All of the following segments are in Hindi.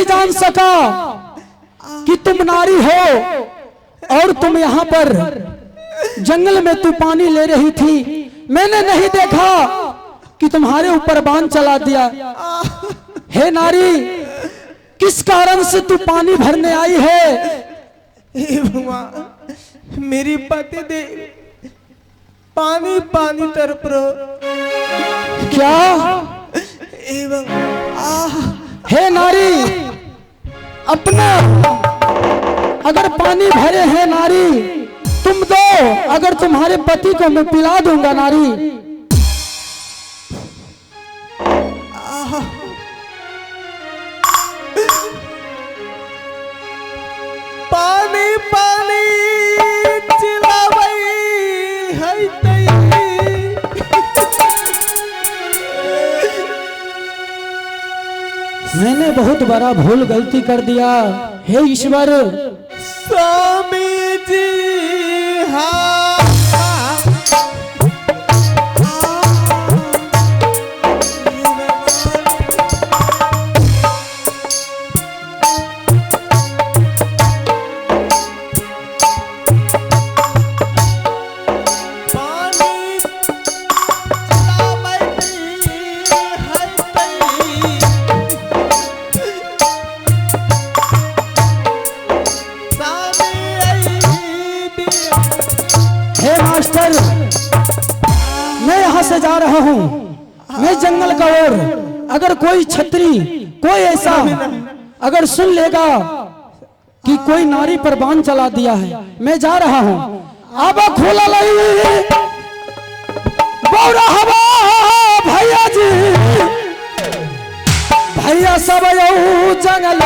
जान सका कि तुम नारी हो और तुम यहाँ पर जंगल में तू पानी ले रही थी। मैंने नहीं देखा कि तुम्हारे ऊपर बाण चला दिया। हे नारी, किस कारण से तू पानी भरने आई है? हे भगवान, मेरी पति दे पानी पानी तरफ क्या? एवं हे नारी, अपना अगर पानी भरे हैं नारी तुम दो, अगर तुम्हारे पति को मैं पिला दूंगा नारी। पानी पानी चिल्लावई है तई। मैंने बहुत बड़ा भूल गलती कर दिया। हे ईश्वर, स्वामी जी मैं यहाँ से जा रहा हूँ, मैं जंगल का ओर। अगर कोई छत्री, कोई ऐसा अगर सुन लेगा कि कोई नारी पर बाण चला दिया है, मैं जा रहा हूँ। अब खोला लई बौरा हवा भैया जी, भैया सब जंगल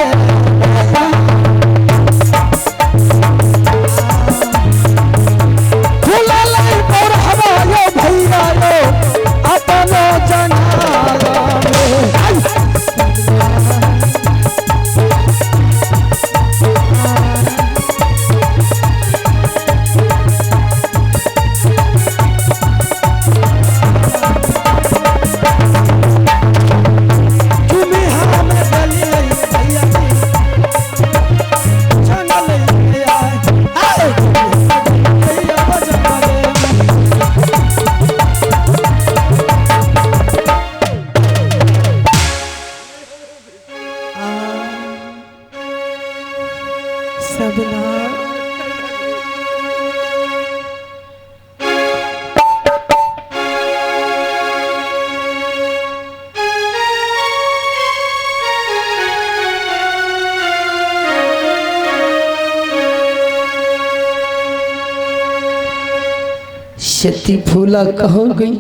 सती फूला कहाँ गई?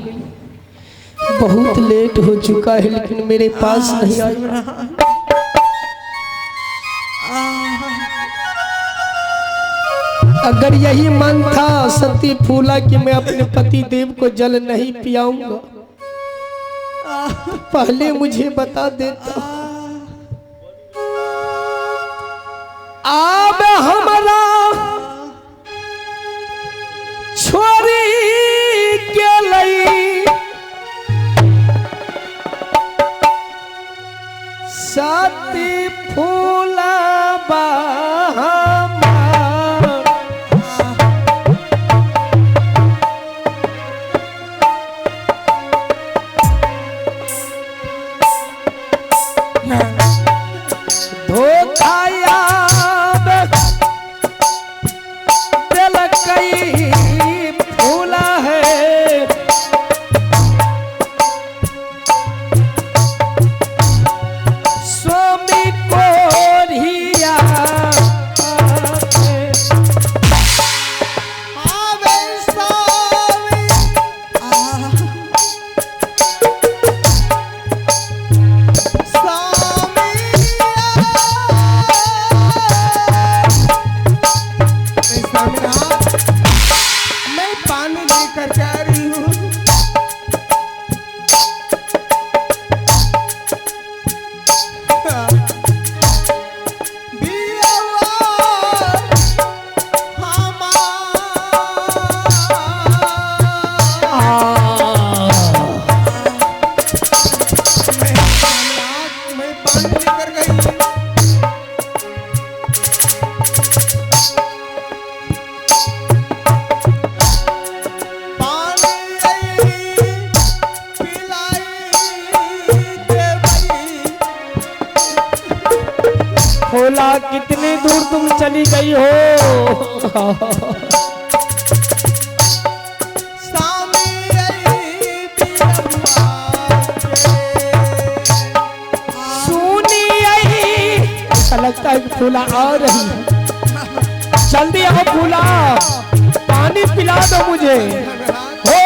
बहुत लेट हो चुका है लेकिन मेरे पास नहीं आई। अगर यही मन था सती फूला कि मैं अपने पति देव को जल नहीं पियाऊंगा, पहले मुझे बता देता। अब हमारा छोरी के लई सती फूला फूला कितनी दूर तुम चली गई हो। सुनी आई, ऐसा लगता है कि फूला आ रही है। जल्दी आओ फूला, पानी पिला दो मुझे। हो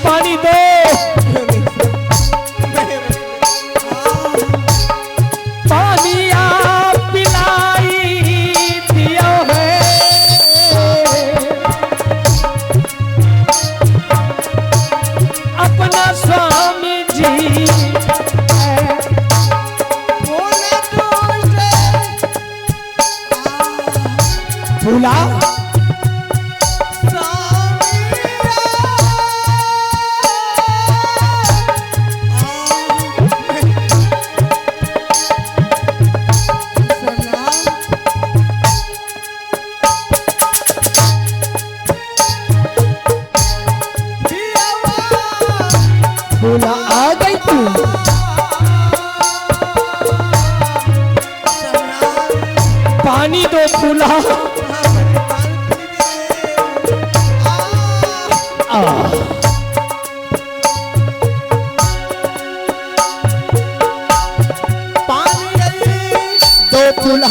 पानी दो, पानी आप पिलाई दिया है। अपना स्वामी जी फूला फूला आ गई तू। पानी दो फूला। दो फूला,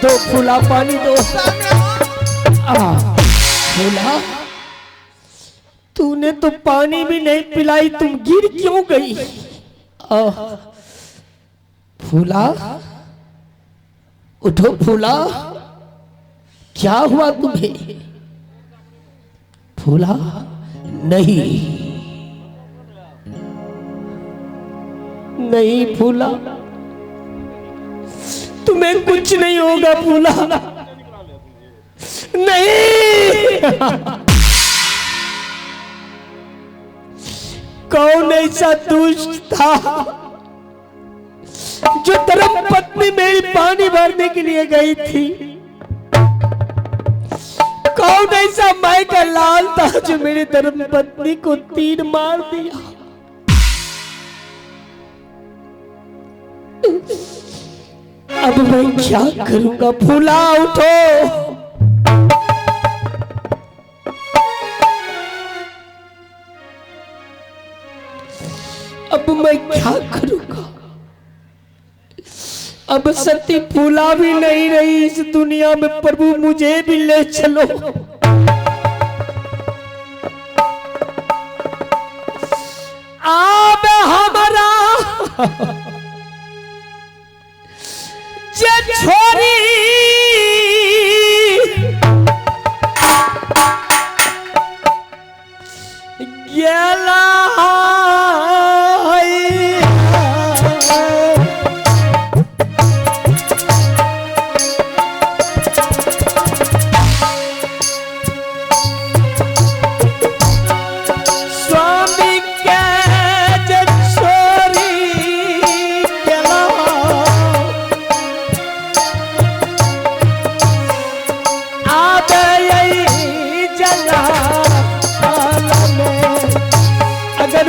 दो फूला पानी दो। फूला तूने तो पानी भी नहीं पिलाई, तुम गिर क्यों गई? फूला उठो फूला, क्या हुआ तुम्हें? फूला नहीं नहीं फूला, तुम्हें कुछ नहीं होगा फूला। नहीं कौन ऐसा दुष्ट था जो धर्म पत्नी मेरी पानी भरने के लिए गई थी? कौन ऐसा माई का लाल था जो मेरी धर्म पत्नी को तीर मार दिया? अब मैं क्या करूंगा? फूला उठो, अब मैं क्या करूंगा? अब सती फूला भी नहीं रही इस दुनिया में। प्रभु मुझे भी ले चलो। अब हमारा जे छोरी गेला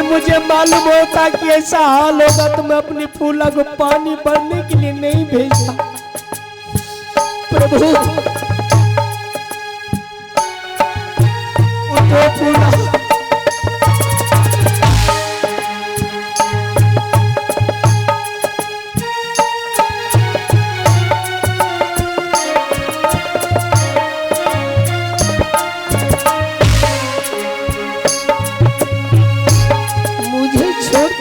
मुझे मालूम होता कि ऐसा हाल होगा तो मैं अपनी फूला को पानी भरने के लिए नहीं भेजता। प्रभु उठो फूला,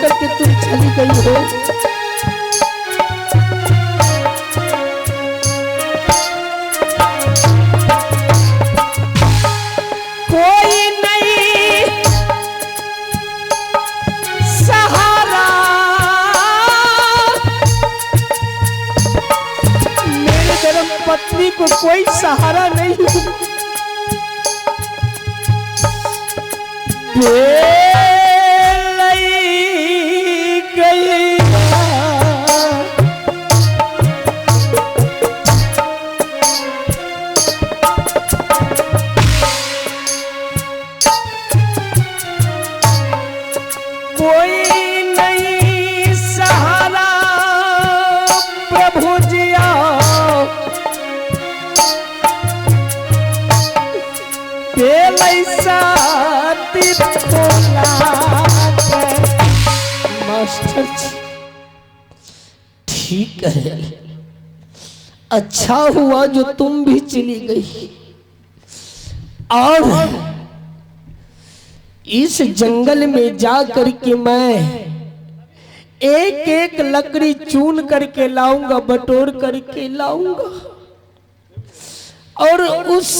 करके तुम चली गई हो। कोई नहीं सहारा मेरे धर्म पत्नी को कोई सहारा नहीं। बेलैसा मास्टर जी ठीक है, अच्छा हुआ जो तुम भी चली गई। और इस जंगल में जा करके मैं एक एक लकड़ी चुन करके लाऊंगा, बटोर करके लाऊंगा, और उस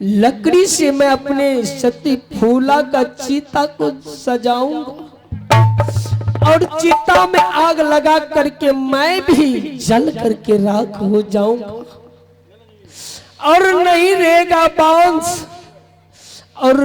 लकड़ी से मैं अपने सती फूला का चिता को सजाऊंगा, और चिता में आग लगा करके मैं भी जल करके राख हो जाऊंगा, और नहीं रहेगा बांस और